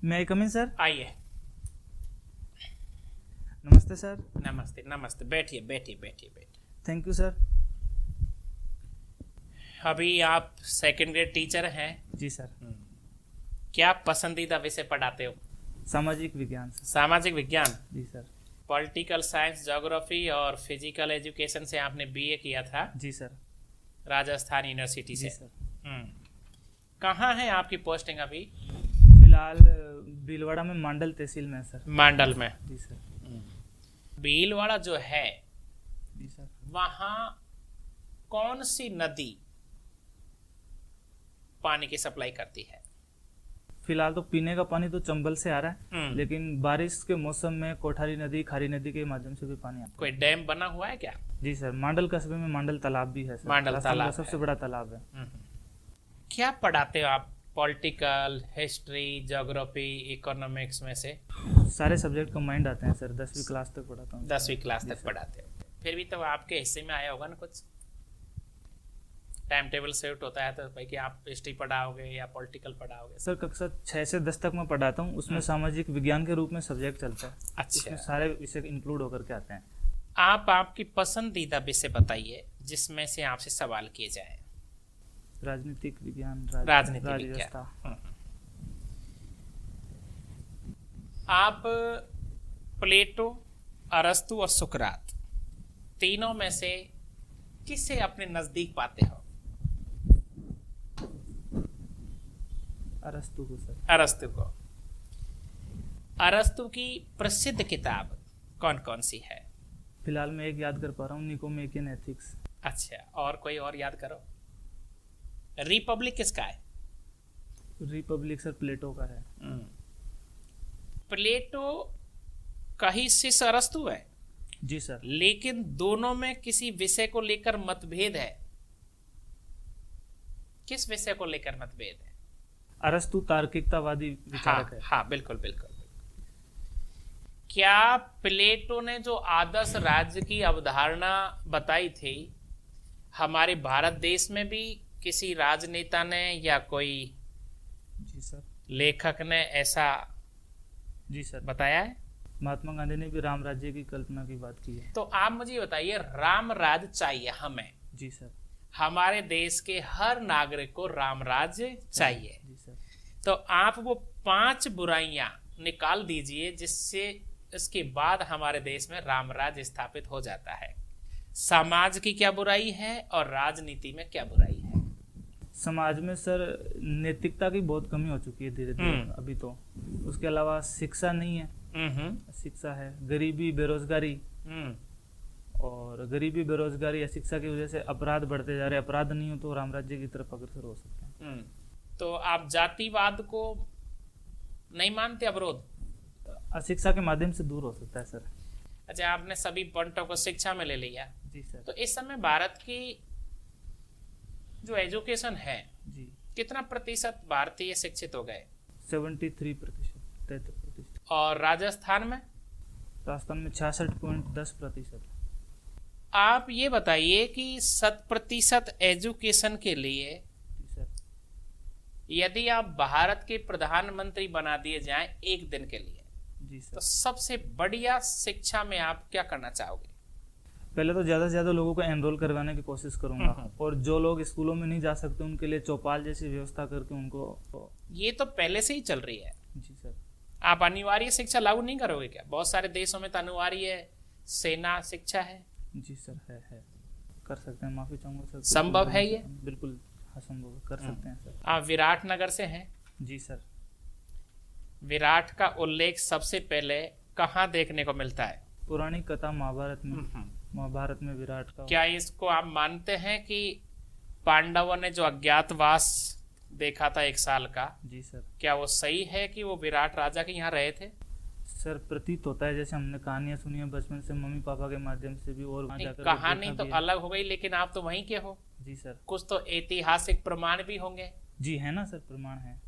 मे आई कम इन sir? आइए। नमस्ते sir. नमस्ते नमस्ते, बैठिए बैठिए बैठिए बैठिए। Thank you sir. अभी आप सेकंड ग्रेड टीचर हैं। जी सर। क्या पसंदीदा विषय पढ़ाते हो? सामाजिक विज्ञान सर। सामाजिक विज्ञान। जी सर। पॉलिटिकल साइंस, ज्योग्राफी और फिजिकल एजुकेशन से आपने बीए किया था जी सर। राजस्थान यूनिवर्सिटी जी से। सर। कहाँ है आपकी पोस्टिंग अभी? फिलहाल भीलवाड़ा में मांडल तहसील में है सर। मांडल में। जी सर। भीलवाड़ा जो है जी सर। वहाँ कौन सी नदी पानी की सप्लाई करती है? फिलहाल तो पीने का पानी तो चंबल से आ रहा है, हम्म। लेकिन बारिश के मौसम में कोठारी नदी, खारी नदी के माध्यम से भी पानी आता कोई डैम बना हुआ है क्या? है। जी सर। मांडल कस्बे में मांडल तालाब भी है सर। मांडल राजस्थान तालाब का सबसे है। बड़ा तालाब है। क्या पढ़ाते हो आप पॉलिटिकल, हिस्ट्री, ज्योग्राफी, इकोनॉमिक्स में से? सारे सब्जेक्ट कंबाइंड आते हैं सर। 10वीं क्लास तक पढ़ाता हूँ। 10वीं क्लास जी तक सर। पढ़ाते हो। फिर भी तो आपके हिस्से में आया होगा ना कुछ? टाइम टेबल सेट होता है तो भाई कि आप हिस्ट्री पढ़ाओगे या पॉलिटिकल पढ़ाओगे? सर कक्षा 6 से 10 तक मैं पढ़ाता हूँ। उसमें सामाजिक विज्ञान के रूप में सब्जेक्ट चलता है। अच्छा। उसमें सारे विषय इंक्लूड होकर के आते हैं। आप आपकी पसंदीदा विषय बताइए जिसमें से आपसे सवाल किए जाए। राजनीतिक विज्ञान, राजनीति राज्य विज्ञान। व्यवस्था। आप प्लेटो, अरस्तु और सुकरात तीनों में से किसे अपने नजदीक पाते हो? अरस्तु को सर। अरस्तु को। अरस्तु की प्रसिद्ध किताब कौन कौन सी है? फिलहाल मैं एक याद कर पा रहा हूँ, निकोमेकियन एथिक्स। अच्छा, और कोई और याद करो। रिपब्लिक किसका है? रिपब्लिक सर प्लेटो का है। प्लेटो का ही शिष्य अरस्तु है, जी सर। लेकिन दोनों में किसी विषय को लेकर मतभेद है। किस विषय को लेकर मतभेद है? अरस्तु तार्किकतावादी विचारक हाँ है। हाँ, बिल्कुल बिल्कुल। क्या प्लेटो ने जो आदर्श राज्य की अवधारणा बताई थी, हमारे भारत देश में भी किसी राजनेता ने या कोई जी सर। लेखक ने ऐसा जी सर। बताया है? महात्मा गांधी ने भी राम राज्य की कल्पना की बात की है। तो आप मुझे बताइए, राम राज्य चाहिए हमें, जी सर। हमारे देश के हर नागरिक को राम राज्य चाहिए। जी सर। तो आप वो 5 बुराइयां निकाल दीजिए जिससे इसके बाद हमारे देश में राम राज्य स्थापित हो जाता है। समाज की क्या बुराई है और राजनीति में क्या बुराई है? समाज में सर नैतिकता की बहुत कमी हो चुकी है धीरे धीरे अभी तो। उसके अलावा शिक्षा नहीं है। शिक्षा है, गरीबी, बेरोजगारी। और गरीबी, बेरोजगारी या शिक्षा की वजह से अपराध बढ़ते जा रहे हैं। अपराध नहीं हो तो राम राज्य की तरफ अग्रसर हो सकते हैं। तो आप जातिवाद को नहीं मानते? अवरोध अशिक्षा के माध्यम से दूर हो सकता है सर। अच्छा, आपने सभी पॉइंटों को शिक्षा में ले लिया। जी सर। तो इस समय भारत की जो एजुकेशन है, जी, कितना प्रतिशत भारतीय शिक्षित हो गए? 73%, 73%। और राजस्थान में? राजस्थान में 66.10%। आप ये बताइए कि 100% एजुकेशन के लिए जी सर। यदि आप भारत के प्रधानमंत्री बना दिए जाएं एक दिन के लिए, जी तो सर। सबसे बढ़िया शिक्षा में आप क्या करना चाहोगे? पहले तो ज़्यादा से ज़्यादा लोगों को एनरोल करवाने की कोशिश करूंगा। और जो लोग स्कूलों में नहीं जा सकते उनके लिए चौपाल जैसी व्यवस्था करके उनको। ये तो पहले से ही चल रही है। जी सर। आप अनिवार्य शिक्षा लागू नहीं करोगे क्या? बहुत सारे देशों में तो अनिवार्य सेना शिक्षा है। जी सर, है। कर सकते हैं, माफ़ी चाहूँगा सर। संभव है ये? बिल्कुल हाँ, संभव कर सकते हैं सर। आप विराटनगर से हैं। जी सर। विराट का उल्लेख सबसे पहले कहाँ देखने को मिलता है? पुरानी कथा महाभारत में। महाभारत में विराट का। क्या इसको आप मानते हैं कि पांडवों ने जो अज्ञातवास देखा था 1 साल का, जी सर। क्या वो सही है कि वो विराट राजा के यहाँ रहे थे? सर प्रतीत होता है, जैसे हमने कहानियां सुनी है बचपन से मम्मी पापा के माध्यम से भी। और वहाँ जाकर कहानी देखा तो भी है। अलग हो गई, लेकिन आप तो वहीं के हो। जी सर। कुछ तो ऐतिहासिक प्रमाण भी होंगे। जी है ना सर, प्रमाण है।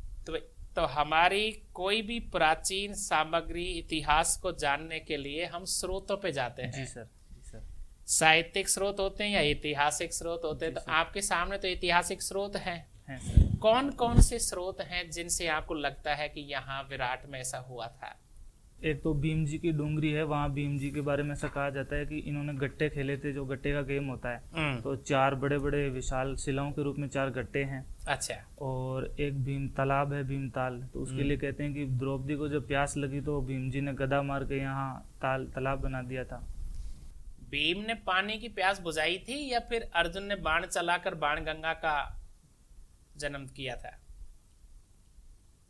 तो हमारी कोई भी प्राचीन सामग्री, इतिहास को जानने के लिए हम स्रोतों पे जाते हैं। जी सर। जी सर। साहित्यिक स्रोत होते हैं या ऐतिहासिक स्रोत होते हैं? तो आपके सामने तो ऐतिहासिक स्रोत हैं। सर। कौन कौन से स्रोत हैं जिनसे आपको लगता है कि यहाँ विराट में ऐसा हुआ था? एक तो भीम जी की डोंगरी है, वहाँ भीम जी के बारे में ऐसा कहा जाता है कि इन्होंने गट्टे खेले थे, जो गट्टे का गेम होता है। तो 4 बड़े बड़े विशाल शिलाओं के रूप में 4 गट्टे हैं। अच्छा। और एक भीम तालाब है, भीम ताल। तो उसके लिए कहते हैं कि द्रौपदी को जब प्यास लगी तो भीम जी ने गदा मार के यहाँ तालाब बना दिया था। भीम ने पानी की प्यास बुझाई थी या फिर अर्जुन ने बाण चलाकर बाण गंगा का जन्म किया था?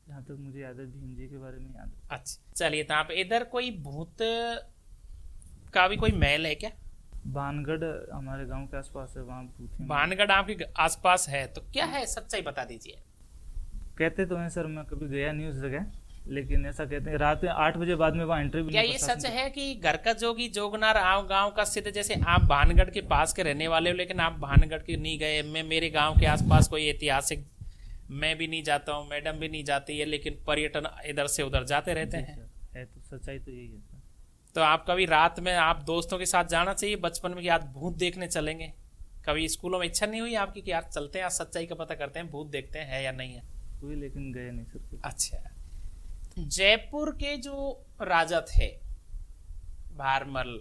जहाँ तक मुझे याद है भीम जी के बारे में याद है। अच्छा, चलिए। तो आप इधर कोई भूत का भी कोई महल है क्या? बानगढ़ हमारे गांव के आसपास है, वहाँ भूत हैं। बानगढ़ आपके आसपास है, तो क्या है सच्चाई बता दीजिए। कहते तो हैं सर, मैं कभी गया नहीं उस जगह, लेकिन ऐसा कहते हैं रात में 8 बजे बाद में वहाँ एंट्री भी क्या नहीं ये प्रशासन सच की। है कि घर का जोगी जोगनार आव गांव का सिद्ध, जैसे आप भानगढ़ के पास के रहने वाले हो लेकिन आप भानगढ़ के नहीं गए, मैं मेरे गांव के आसपास कोई ऐतिहासिक, मैं भी नहीं जाता हूँ, मैडम भी नहीं जाती है, लेकिन पर्यटन इधर से उधर जाते रहते हैं। है तो सच्चाई तो यही है सर। तो आप कभी रात में आप दोस्तों के साथ जाना चाहिए बचपन में कि आज भूत देखने चलेंगे। कभी स्कूलों में इच्छा नहीं हुई आपकी कि यार चलते हैं, आज सच्चाई का पता करते हैं, भूत देखते हैं है या नहीं है? हुई, लेकिन गए नहीं सर कभी। अच्छा। जयपुर के जो राजा थे, भारमल,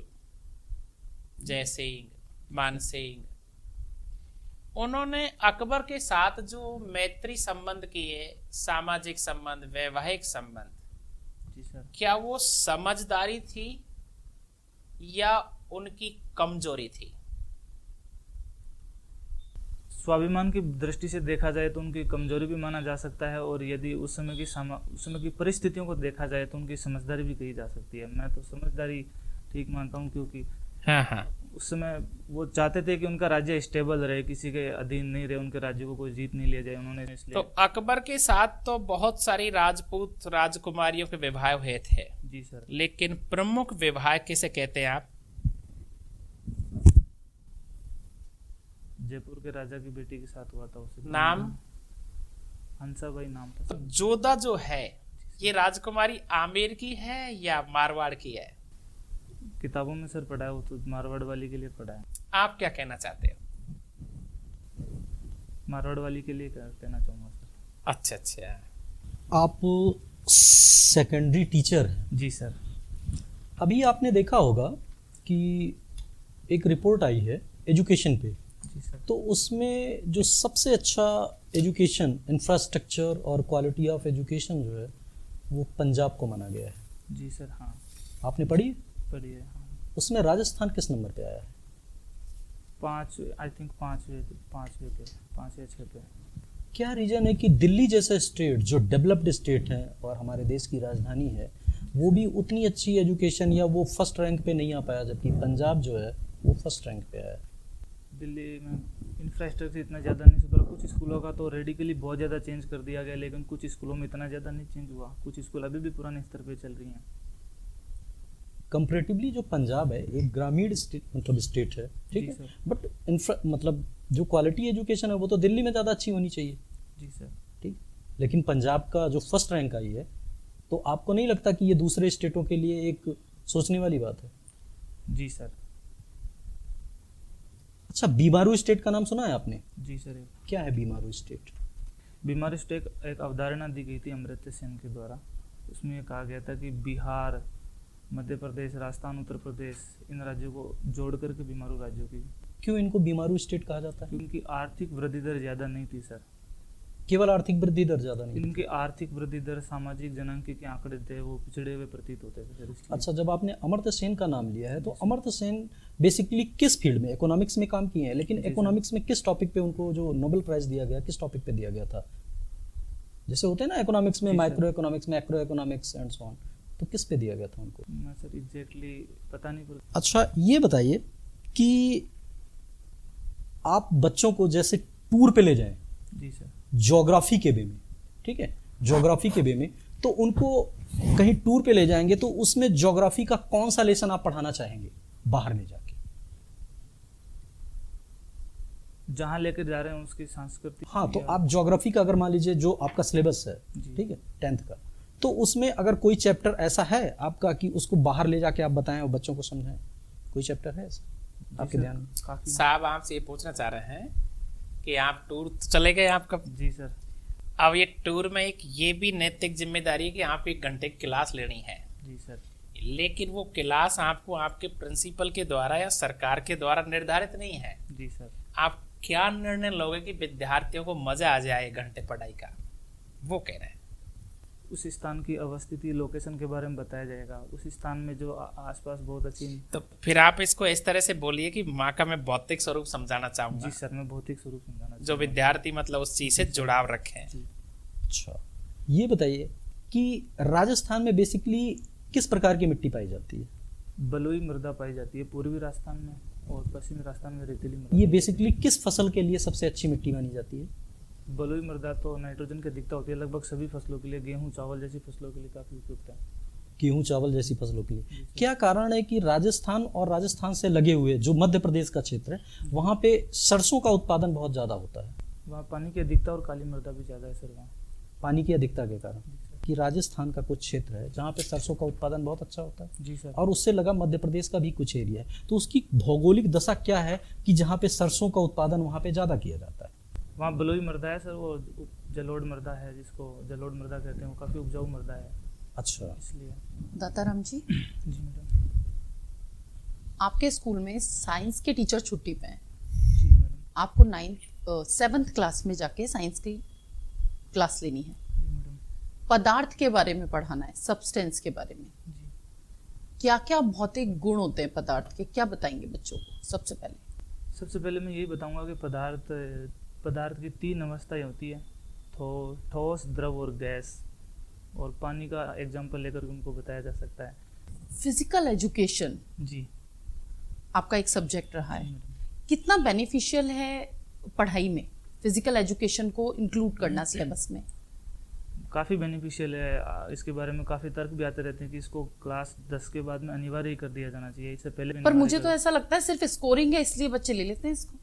जयसिंह, मानसिंह, उन्होंने अकबर के साथ जो मैत्री संबंध किए, सामाजिक संबंध, वैवाहिक संबंध, जी सर। क्या वो समझदारी थी या उनकी कमजोरी थी? स्वाभिमान की दृष्टि से देखा जाए तो उनकी कमजोरी भी माना जा सकता है, और यदि उस समय की परिस्थितियों को देखा जाए तो उनकी समझदारी भी कही जा सकती है। मैं तो समझदारी ठीक मानता हूँ, क्योंकि हाँ। उस समय वो चाहते थे कि उनका राज्य स्टेबल रहे, किसी के अधीन नहीं रहे, उनके राज्य को कोई जीत नहीं लिया जाए, उन्होंने इसलिए। तो अकबर के साथ तो बहुत सारी राजपूत राजकुमारियों के विवाह हुए थे। जी सर। लेकिन प्रमुख विवाह किसे कहते हैं आप? जयपुर के राजा की बेटी के साथ हुआ था। उसे नाम? हंसाबाई नाम था। तो जोधा जो है, ये राजकुमारी आमेर की है या मारवाड़ की है? किताबों में सर पढ़ा है, वो तो मारवाड़ वाली के लिए पढ़ा है। आप क्या कहना चाहते हो? मारवाड़ वाली के लिए कहना चाहूँगा सर। अच्छा। आप सेकेंडरी टीचर हैं। जी सर। अभी आपने देखा होगा कि एक रिपोर्ट आई है एजुकेशन पे, जी सर। तो उसमें जो सबसे अच्छा एजुकेशन इंफ्रास्ट्रक्चर और क्वालिटी ऑफ एजुकेशन जो है वो पंजाब को माना गया है। जी सर। हाँ आपने पढ़ी? पढ़ी है। हाँ। उसमें राजस्थान किस नंबर पे आया है? 5 आई थिंक 5 या 6 पे। क्या रीजन है कि दिल्ली जैसा स्टेट जो डेवलप्ड स्टेट है और हमारे देश की राजधानी है, वो भी उतनी अच्छी एजुकेशन या वो फर्स्ट रैंक पे नहीं आ पाया, जबकि पंजाब जो है वो फर्स्ट रैंक पे आया है? दिल्ली में इंफ्रास्ट्रक्चर इतना ज़्यादा नहीं सुधरा। कुछ स्कूलों का तो रेडिकली बहुत ज़्यादा चेंज कर दिया गया, लेकिन कुछ स्कूलों में इतना ज़्यादा नहीं चेंज हुआ। कुछ स्कूल अभी भी पुराने स्तर पे चल रही हैं। कंपैरेटिवली जो पंजाब है एक ग्रामीण स्टेट मतलब स्टेट है, ठीक जी है, सर। बट इंफ्रा मतलब जो क्वालिटी एजुकेशन है वो तो दिल्ली में ज़्यादा अच्छी होनी चाहिए, जी सर। ठीक। लेकिन पंजाब का जो फर्स्ट रैंक आई है, तो आपको नहीं लगता कि ये दूसरे स्टेटों के लिए एक सोचने वाली बात है? जी सर। अच्छा, बीमारू स्टेट का नाम सुना है आपने? जी सर। क्या है बीमारू स्टेट? बीमारू स्टेट एक अवधारणा दी गई थी अमर्त्य सेन के द्वारा। उसमें कहा गया था कि बिहार, मध्य प्रदेश, राजस्थान, उत्तर प्रदेश, इन राज्यों को जोड़ करके बीमारू राज्यों की। क्यों इनको बीमारू स्टेट कहा जाता है? क्योंकि आर्थिक वृद्धि दर ज़्यादा नहीं थी सर। केवल आर्थिक वृद्धि दर ज़्यादा नहीं? इनकी आर्थिक वृद्धि दर, सामाजिक जनंक के आंकड़े थे, वो पिछड़े हुए प्रतीत होते थे सर, इसलिए। अच्छा, जब आपने अमर्त्य सेन का नाम लिया है तो अमर्त्य सेन बेसिकली किस फील्ड में, इकोनॉमिक्स में काम किए हैं, लेकिन इकोनॉमिक्स में किस टॉपिक पे उनको जो नोबेल प्राइज दिया गया, किस टॉपिक पे दिया गया था? जैसे होते हैं ना इकोनॉमिक्स में micro economics, macro economics and so on, तो किस पे दिया गया था उनको? मैं सर एग्जैक्टली पता नहीं पर। अच्छा, ये बताइए कि आप बच्चों को जैसे टूर पे ले जाएं जी सर। ज्योग्राफी के वे में, ठीक है, ज्योग्राफी के वे में, तो उनको कहीं टूर पे ले जाएंगे तो उसमें ज्योग्राफी का कौन सा लेसन आप पढ़ाना चाहेंगे बाहर ले जाके? जहाँ लेकर जा रहे हैं उसकी सांस्कृतिक। हाँ, तो आप ज्योग्राफी का अगर मान लीजिए जो आपका सिलेबस है, जी। ठीक है, 10th का, तो उसमें अगर कोई चैप्टर ऐसा है आपका कि उसको बाहर ले जाके आप बताएं और बच्चों को समझाएं, कोई चैप्टर है ऐसा आपके सर, ध्यान में? काफी। साहब आपसे ये पूछना चाह रहे हैं कि आप टूर चले गए आप कब? जी सर। अब ये टूर में एक ये भी नैतिक जिम्मेदारी है कि आप 1 घंटे की क्लास लेनी है, जी सर। लेकिन वो क्लास आपको आपके प्रिंसिपल के द्वारा या सरकार के द्वारा निर्धारित नहीं है। जी सर। आप क्या निर्णय लोगे कि विद्यार्थियों को मजा आ जाए 1 घंटे पढ़ाई का, वो कह रहे हैं। उस स्थान की अवस्थिति, लोकेशन के बारे में बताया जाएगा, उस स्थान में जो आसपास बहुत अच्छी। तो फिर आप इसको इस तरह से बोलिए कि माँ का मैं भौतिक स्वरूप समझाना चाहूंगा। जी सर, मैं भौतिक स्वरूप समझाना जो विद्यार्थी मतलब उस चीज से जुड़ाव रखे। अच्छा, ये बताइए कि राजस्थान में बेसिकली किस प्रकार की मिट्टी पाई जाती है? बलुई मृदा पाई जाती है पूर्वी राजस्थान में, और पश्चिमी राजस्थान में रेतीली मृदा। ये बेसिकली किस फसल के लिए सबसे अच्छी मिट्टी मानी जाती है? बलुई मृदा तो नाइट्रोजन की अधिकता होती है लगभग सभी फसलों के लिए, गेहूं चावल जैसी फसलों के लिए काफी उपयुक्त है। गेहूं चावल जैसी फसलों के लिए क्या कारण है कि राजस्थान और राजस्थान से लगे हुए जो मध्य प्रदेश का क्षेत्र है, वहाँ पे सरसों का उत्पादन बहुत ज़्यादा होता है? वहाँ पानी की अधिकता और काली मृदा भी ज़्यादा है सर। वहाँ पानी की अधिकता के कारण कि राजस्थान का कुछ क्षेत्र है जहाँ पे सरसों का उत्पादन बहुत अच्छा होता है, जी सर। और उससे लगा मध्य प्रदेश का भी कुछ एरिया है, तो उसकी भौगोलिक दशा क्या है कि जहाँ पे सरसों का उत्पादन वहाँ पे ज़्यादा किया जाता है? वहाँ बलुई मृदा है सर, वो जलोढ़ मृदा है, जिसको जलोढ़ मृदा कहते हैं, वो काफ़ी उपजाऊ मृदा है। अच्छा, इसलिए। दाताराम जी, जी मैडम। आपके स्कूल में साइंस के टीचर छुट्टी पे हैं, जी मैडम। आपको 7th क्लास में जाके साइंस की क्लास लेनी है, जी मैडम। पदार्थ के बारे में पढ़ाना है, सब्सटेंस के बारे में। जी। क्या क्या भौतिक गुण होते हैं पदार्थ के, क्या बताएंगे बच्चों को? सबसे पहले मैं यही बताऊंगा कि पदार्थ की 3 अवस्थाएं होती है, ठोस, द्रव और गैस, और पानी का एग्जाम्पल लेकर उनको बताया जा सकता है। फिजिकल एजुकेशन जी। आपका एक सब्जेक्ट रहा है, जी मैडम। कितना बेनिफिशियल है पढ़ाई में फिजिकल एजुकेशन को इंक्लूड करना सिलेबस में? काफ़ी बेनिफिशियल है। इसके बारे में काफ़ी तर्क भी आते रहते हैं कि इसको क्लास 10 के बाद में अनिवार्य ही कर दिया जाना चाहिए, इससे पहले पर अनिवार्य मुझे तो ऐसा लगता है सिर्फ स्कोरिंग है इसलिए बच्चे ले लेते हैं इसको।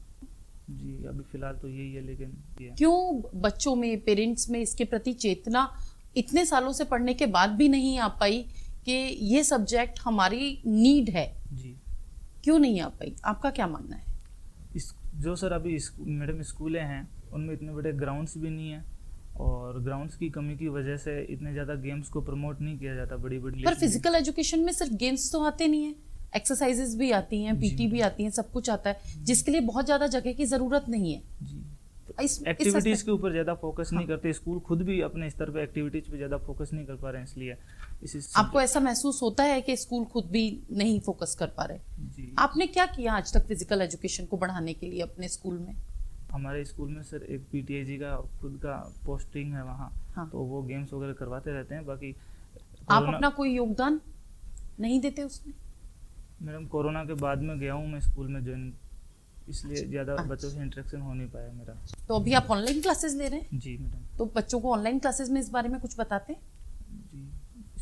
जी, अभी फिलहाल तो यही है, लेकिन ये क्यों बच्चों में, पेरेंट्स में इसके प्रति चेतना इतने सालों से पढ़ने के बाद भी नहीं आ पाई कि ये सब्जेक्ट हमारी नीड है? जी। क्यों नहीं आ पाई, आपका क्या मानना है? जो सर अभी मैडम स्कूलें हैं उनमें इतने बड़े ग्राउंड्स भी नहीं है, और ग्राउंड्स की कमी की वजह से इतने ज़्यादा गेम्स को प्रमोट नहीं किया जाता बड़ी बड़ी। पर फिजिकल एजुकेशन में सिर्फ गेम्स तो आते नहीं है, एक्सरसाइजेस भी आती हैं, पीटी भी आती हैं, सब कुछ आता है, जिसके लिए बहुत ज़्यादा जगह की ज़रूरत नहीं है। जी। इस एक्टिविटीज के ऊपर ज़्यादा फोकस नहीं करते, स्कूल खुद भी अपने स्तर पे एक्टिविटीज पे ज़्यादा फोकस नहीं कर पा रहे हैं, इसलिए आपको ऐसा महसूस होता है कि स्कूल खुद भी नहीं फोकस कर पा रहे? जी। आपने क्या किया आज तक फिजिकल एजुकेशन को बढ़ाने के लिए अपने स्कूल में? हमारे स्कूल में सर एक पीटीआई जी का खुद का पोस्टिंग है वहाँ। हाँ। तो वो गेम्स वगैरह करवाते रहते हैं। बाकी आप अपना कोई योगदान नहीं देते उसमें? मैडम कोरोना के बाद में गया हूँ मैं स्कूल में ज्वाइन, इसलिए ज़्यादा बच्चों से इंटरेक्शन हो नहीं पाया मेरा। तो अभी आप ऑनलाइन क्लासेस ले रहे हैं? जी मैडम। तो बच्चों को ऑनलाइन क्लासेस में इस बारे में कुछ बताते हैं? जी,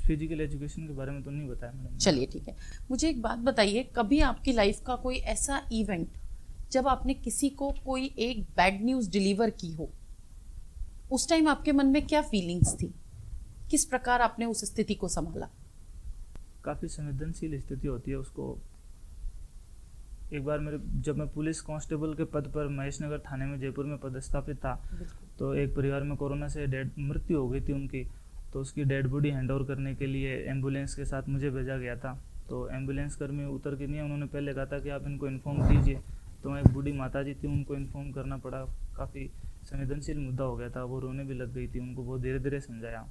फिजिकल एजुकेशन के बारे में तो नहीं बताया मैडम। चलिए ठीक है, मुझे एक बात बताइए, कभी आपकी लाइफ का कोई ऐसा इवेंट जब आपने किसी को कोई एक बैड न्यूज़ डिलीवर की हो, उस टाइम आपके मन में क्या फीलिंग्स थी, किस प्रकार आपने उस स्थिति को संभाला? काफ़ी संवेदनशील स्थिति होती है उसको। एक बार जब मैं पुलिस कांस्टेबल के पद पर महेश नगर थाने में जयपुर में पदस्थापित था, तो एक परिवार में कोरोना से मृत्यु हो गई थी उनकी, तो उसकी डेड बॉडी हैंड ओवर करने के लिए एम्बुलेंस के साथ मुझे भेजा गया था। तो एम्बुलेंस कर्मी उतर के नहीं, उन्होंने पहले कहा था कि आप इनको इन्फॉर्म कीजिए, तो एक बूढ़ी माता जी थी, उनको इन्फॉर्म करना पड़ा। काफ़ी संवेदनशील मुद्दा हो गया था, वो रोने भी लग गई थी, उनको बहुत धीरे धीरे समझाया।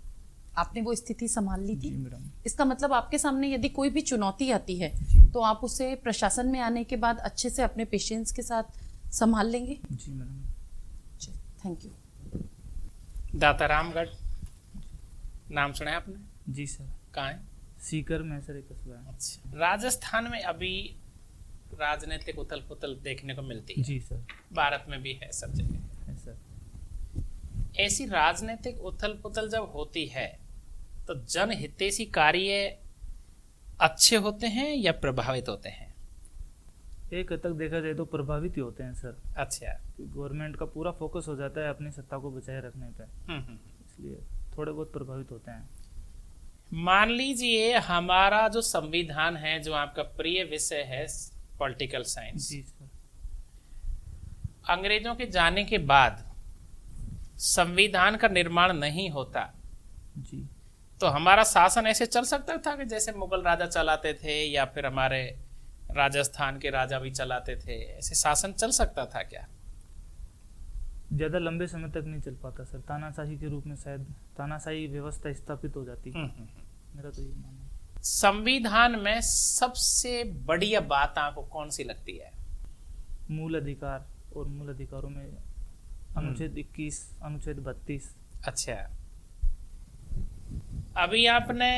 आपने वो स्थिति संभाल ली थी? जी मैडम। इसका मतलब आपके सामने यदि कोई भी चुनौती आती है तो आप उसे प्रशासन में आने के बाद अच्छे से अपने पेशेंस के साथ संभाल लेंगे? जी मैडम। Thank you. दातारामगढ़ नाम सुना है आपने? जी सर। कहाँ है? सीकर में सर एक कस्बा है। अच्छा, राजस्थान में अभी राजनीतिक उथल पुथल देखने को मिलती है। जी सर। भारत में भी है, सब जगह है सर। ऐसी राजनीतिक उथल पुथल जब होती है तो जनहितैषी कार्य अच्छे होते हैं या प्रभावित होते हैं? एक हद तक देखा जाए तो प्रभावित ही होते हैं सर। अच्छा। गवर्नमेंट का पूरा फोकस हो जाता है अपनी सत्ता को बचाए रखने पे, इसलिए थोड़े बहुत प्रभावित होते हैं। मान लीजिए हमारा जो संविधान है, जो आपका प्रिय विषय है पॉलिटिकल साइंस, जी सर। अंग्रेजों के जाने के बाद संविधान का निर्माण नहीं होता जी। तो हमारा शासन ऐसे चल सकता था कि जैसे मुगल राजा चलाते थे या फिर हमारे राजस्थान के राजा भी चलाते थे, ऐसे शासन चल सकता था क्या? ज़्यादा लंबे समय तक नहीं चल पाता सर। तानाशाही के रूप में शायद तानाशाही व्यवस्था स्थापित हो जाती। मेरा तो ये मानना है। संविधान में सबसे बढ़िया बात आपको कौन सी लगती है? मूल अधिकार, और मूल अधिकारों में अनुच्छेद 21, अनुच्छेद 32। अच्छा, अभी आपने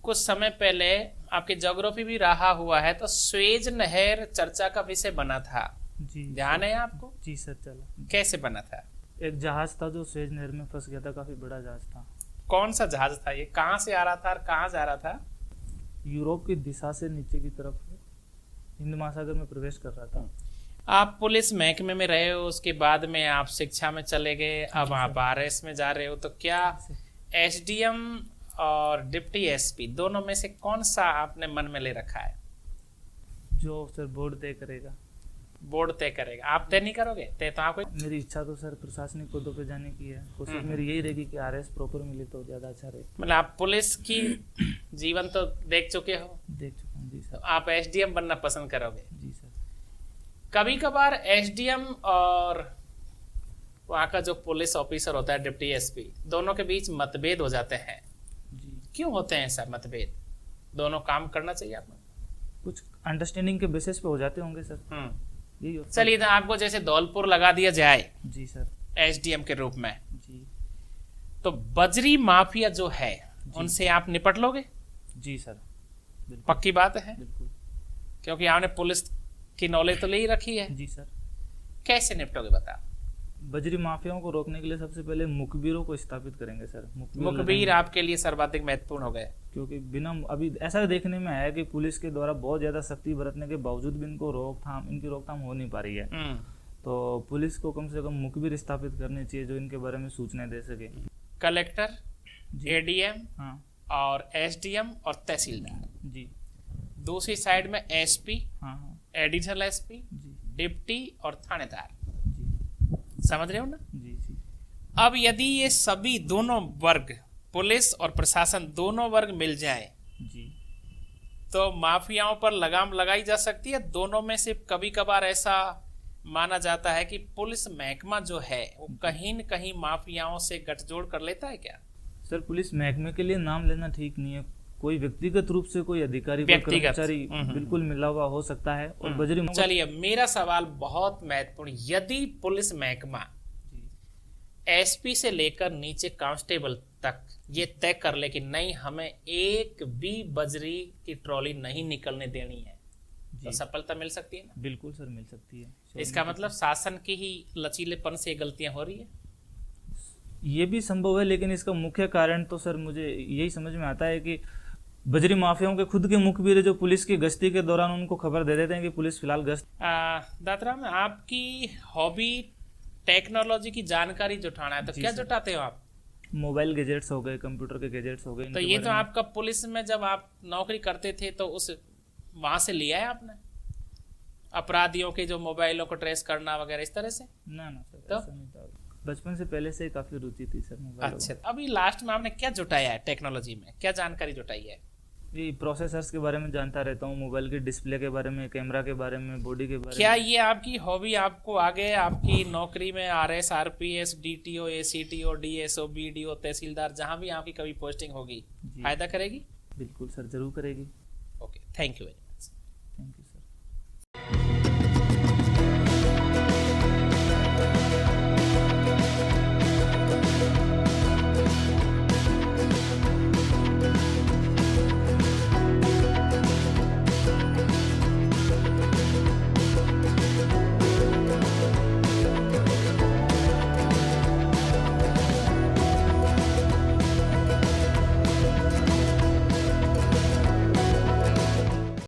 कुछ समय पहले आपके ज्योग्राफी भी रहा हुआ है तो स्वेज नहर चर्चा का विषय बना था, जी ध्यान है आपको? जी सर, चला। कैसे बना था? एक जहाज था जो स्वेज नहर में फंस गया था, काफी बड़ा जहाज था। कौन सा जहाज था ये? कहाँ से आ रहा था और कहाँ जा रहा था? यूरोप की दिशा से नीचे की तरफ हिंद महासागर में प्रवेश कर रहा था। आप पुलिस महकमे में रहे हो, उसके बाद में आप शिक्षा में चले गए, अब आप आरएस में जा रहे हो, तो क्या एसडीएम और डिप्टी एसपी दोनों में से कौन सा आपने मन में ले रखा है? जो सर बोर्ड तय करेगा। बोर्ड तय करेगा, आप तय नहीं करोगे? तय तो आपको। मेरी इच्छा तो सर प्रशासनिक पदों पे जाने की है। कोशिश मेरी यही रहेगी कि आरएस प्रॉपर मिले तो ज्यादा अच्छा रहे। मतलब आप पुलिस की जीवन तो देख चुके हो, देख चुका हूँ। जी तो सर। आप एसडीएम बनना पसंद करोगे? जी सर। कभी कभार एसडीएम और वहाँ का जो पुलिस ऑफिसर होता है डिप्टी एसपी, दोनों के बीच मतभेद हो जाते हैं। जी। क्यों होते हैं ऐसा मतभेद? दोनों काम करना चाहिए आपको। कुछ अंडरस्टैंडिंग के बेसिस पे हो जाते होंगे सर। यही होता है। चलिए, तो आपको जैसे धौलपुर लगा दिया जाए जी सर। एसडीएम के रूप में, जी। तो बजरी माफिया जो है उनसे आप निपट लोगे? जी सर, बिल्कुल। पक्की बात है, बिल्कुल। क्योंकि आपने पुलिस की नॉलेज तो ले ही रखी है। जी सर। कैसे निपटोगे बताओ? बजरी माफियाओं को रोकने के लिए सबसे पहले मुखबिरों को स्थापित करेंगे सर। मुखबिर आपके लिए सर्वाधिक महत्वपूर्ण हो गए, क्योंकि बिना अभी ऐसा देखने में आया कि पुलिस के द्वारा बहुत ज्यादा सख्ती बरतने के बावजूद भी इनकी रोकथाम हो नहीं पा रही है। तो पुलिस को कम से कम मुखबिर स्थापित करने चाहिए जो इनके बारे में सूचनाएं दे सके। कलेक्टर, जी। एडीएम हाँ। और एसडीएम और तहसीलदार, जी। दूसरी साइड में एसपी, हाँ हाँ। एडिशनल एसपी, जी। डिप्टी और थानेदार। जी। समझ रहे हो ना? जी जी। अब यदि ये सभी दोनों वर्ग, पुलिस और प्रशासन दोनों वर्ग मिल जाए जी। तो माफियाओं पर लगाम लगाई जा सकती है। दोनों में से कभी कभार ऐसा माना जाता है कि पुलिस महकमा जो है वो कहीं न कहीं माफियाओं से गठजोड़ कर लेता है क्या? सर, पुलिस महकमे के लिए नाम लेना ठीक नहीं है। कोई व्यक्तिगत रूप से कोई अधिकारी, कोई व्यक्तिगत। कर्मचारी बिल्कुल मिला हुआ हो सकता है। और बजरी चलिए, मेरा सवाल बहुत महत्वपूर्ण, यदि पुलिस महकमा एसपी से लेकर नीचे कांस्टेबल तक ये तय कर ले कि नहीं, हमें एक भी बजरी की ट्रॉली नहीं निकलने देनी है, तो सफलता मिल सकती है ना? बिल्कुल सर, मिल सकती है। इसका मतलब शासन की ही लचीलेपन से गलतियां हो रही है। ये भी संभव है, लेकिन इसका मुख्य कारण तो सर मुझे यही समझ में आता है कि बजरी माफियाओं के खुद के मुखबिर जो पुलिस की गश्ती के दौरान उनको खबर दे देते हैं कि पुलिस फिलहाल गश्त। दातराम, आपकी हॉबी टेक्नोलॉजी की जानकारी जुटाना है, तो क्या जुटाते हो आप? मोबाइल गैजेट्स हो गए, कंप्यूटर के गैजेट्स हो गए। तो ये तो आपका पुलिस में जब आप नौकरी करते थे तो उस वहां से लिया है आपने, अपराधियों के जो मोबाइलों को ट्रेस करना वगैरह इस तरह से? ना सर, तो? ऐसा नहीं था। बचपन से पहले से काफी रुचि थी सर मोबाइल। अच्छा, अभी लास्ट में आपने क्या जुटाया है? टेक्नोलॉजी में क्या जानकारी जुटाई है? ये प्रोसेसर्स के बारे में जानता रहता हूँ, मोबाइल के डिस्प्ले के बारे में, कैमरा के बारे में, बॉडी के बारे क्या में। ये आपकी हॉबी आपको आगे आपकी नौकरी में RS, RPS, DTO, ACTO, DSO, BDO, तहसीलदार, जहां भी आपकी कभी पोस्टिंग होगी, फायदा करेगी? बिल्कुल सर, जरूर करेगी। Okay, thank you.